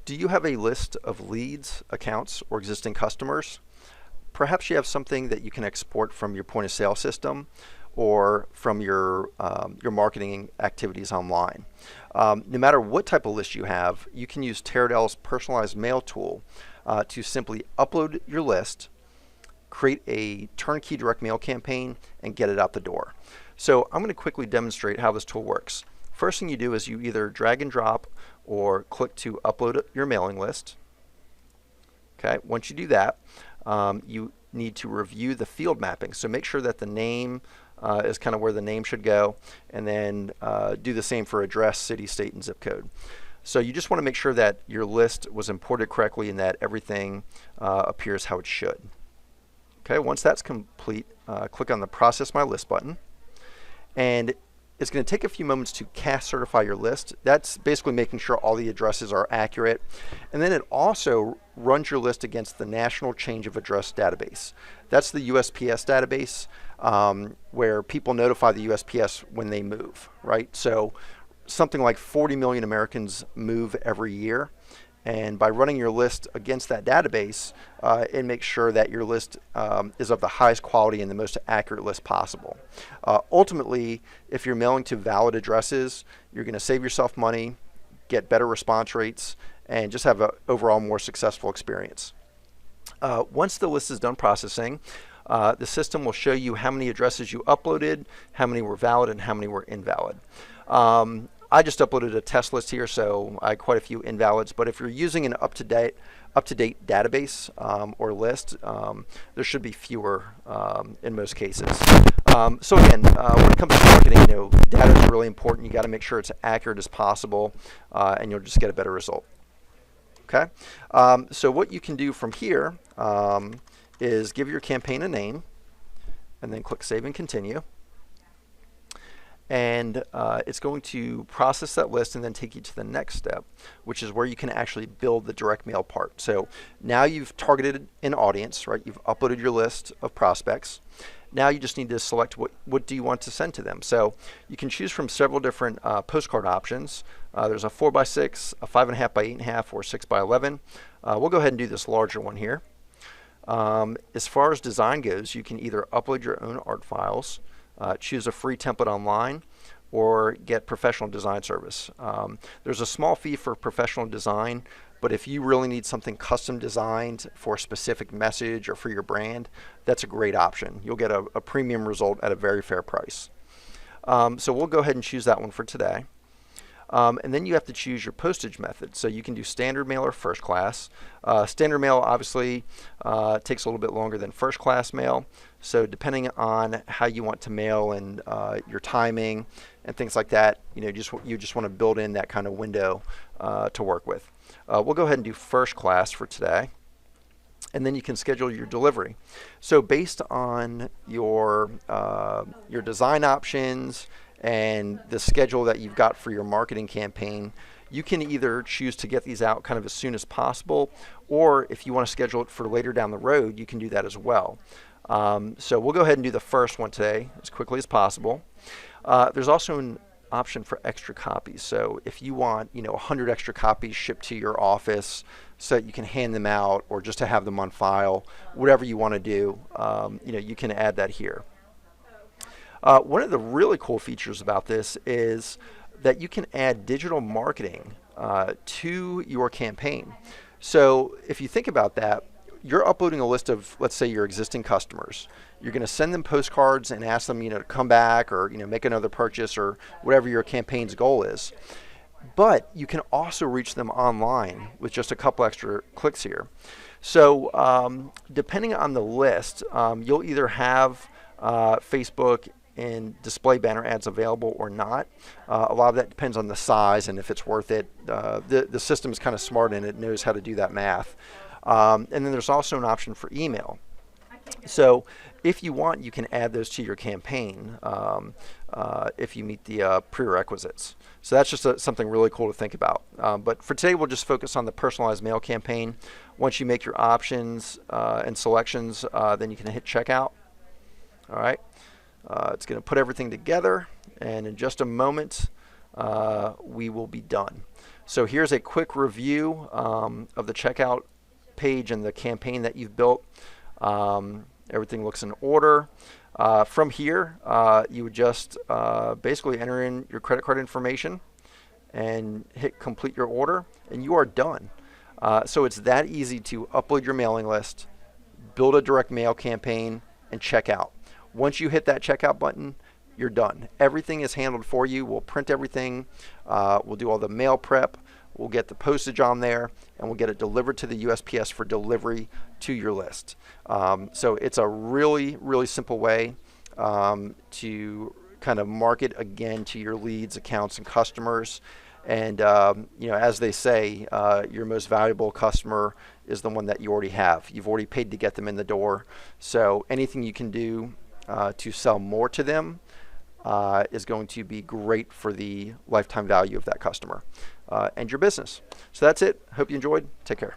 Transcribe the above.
Do you have a list of leads, accounts, or existing customers? Perhaps you have something that you can export from your point of sale system or from your marketing activities online. No matter what type of list you have, you can use Teradell's personalized mail tool to simply upload your list, create a turnkey direct mail campaign, and get it out the door. So I'm going to quickly demonstrate how this tool works. First thing you do is you either drag and drop or click to upload your mailing list. Okay, once you do that, you need to review the field mapping. So make sure that the name is kind of where the name should go, and then do the same for address, city, state, and zip code. So you just want to make sure that your list was imported correctly and that everything appears how it should. Okay, once that's complete, click on the Process My List button, and it's going to take a few moments to cast certify your list. That's basically making sure all the addresses are accurate. And then it also runs your list against the National Change of Address database. That's the USPS database where people notify the USPS when they move, right? So something like 40 million Americans move every year. And by running your list against that database, it makes sure that your list is of the highest quality and the most accurate list possible. Ultimately, if you're mailing to valid addresses, you're going to save yourself money, get better response rates, and just have an overall more successful experience. Once the list is done processing, the system will show you how many addresses you uploaded, how many were valid, and how many were invalid. I just uploaded a test list here, so I had quite a few invalids. But if you're using an up-to-date database or list, there should be fewer in most cases. So again, when it comes to marketing, data is really important. You got to make sure it's accurate as possible, and you'll just get a better result. Okay. So what you can do from here is give your campaign a name, and then click Save and Continue. And it's going to process that list and then take you to the next step, which is where you can actually build the direct mail part. So now you've targeted an audience, right? You've uploaded your list of prospects. Now you just need to select what do you want to send to them. So you can choose from several different postcard options. There's a 4x6, a 5.5 by 8.5, or 6 by 11. We'll go ahead and do this larger one here. As far as design goes, you can either upload your own art files, choose a free template online, or get professional design service. There's a small fee for professional design, but if you really need something custom designed for a specific message or for your brand, that's a great option. You'll get a premium result at a very fair price. So we'll go ahead and choose that one for today. And then you have to choose your postage method. So you can do standard mail or first class. Standard mail obviously takes a little bit longer than first class mail. So depending on how you want to mail and your timing and things like that, you just want to build in that kind of window to work with. We'll go ahead and do first class for today. And then you can schedule your delivery. So based on your design options and the schedule that you've got for your marketing campaign, you can either choose to get these out kind of as soon as possible, or if you want to schedule it for later down the road, you can do that as well. So we'll go ahead and do the first one today as quickly as possible. There's also an option for extra copies. So if you want 100 extra copies shipped to your office so that you can hand them out, or just to have them on file, whatever you want to do, you can add that here. One of the really cool features about this is that you can add digital marketing to your campaign. So if you think about that, you're uploading a list of, let's say, your existing customers. You're going to send them postcards and ask them to come back, or make another purchase, or whatever your campaign's goal is. But you can also reach them online with just a couple extra clicks here. So depending on the list, you'll either have Facebook and display banner ads available or not. A lot of that depends on the size and if it's worth it. The system is kind of smart and it knows how to do that math. And then there's also an option for email. So if you want, you can add those to your campaign if you meet the prerequisites. So that's just something really cool to think about. But for today, we'll just focus on the personalized mail campaign. Once you make your options and selections, then you can hit checkout. All right. It's going to put everything together, and in just a moment, we will be done. So here's a quick review of the checkout page and the campaign that you've built. Everything looks in order. From here, you would just basically enter in your credit card information and hit complete your order, and you are done. So it's that easy to upload your mailing list, build a direct mail campaign, and check out. Once you hit that checkout button, you're done. Everything is handled for you. We'll print everything. We'll do all the mail prep. We'll get the postage on there, and we'll get it delivered to the USPS for delivery to your list. So it's a really, really simple way to kind of market again to your leads, accounts, and customers. And as they say, your most valuable customer is the one that you already have. You've already paid to get them in the door. So anything you can do to sell more to them is going to be great for the lifetime value of that customer and your business. So that's it. Hope you enjoyed. Take care.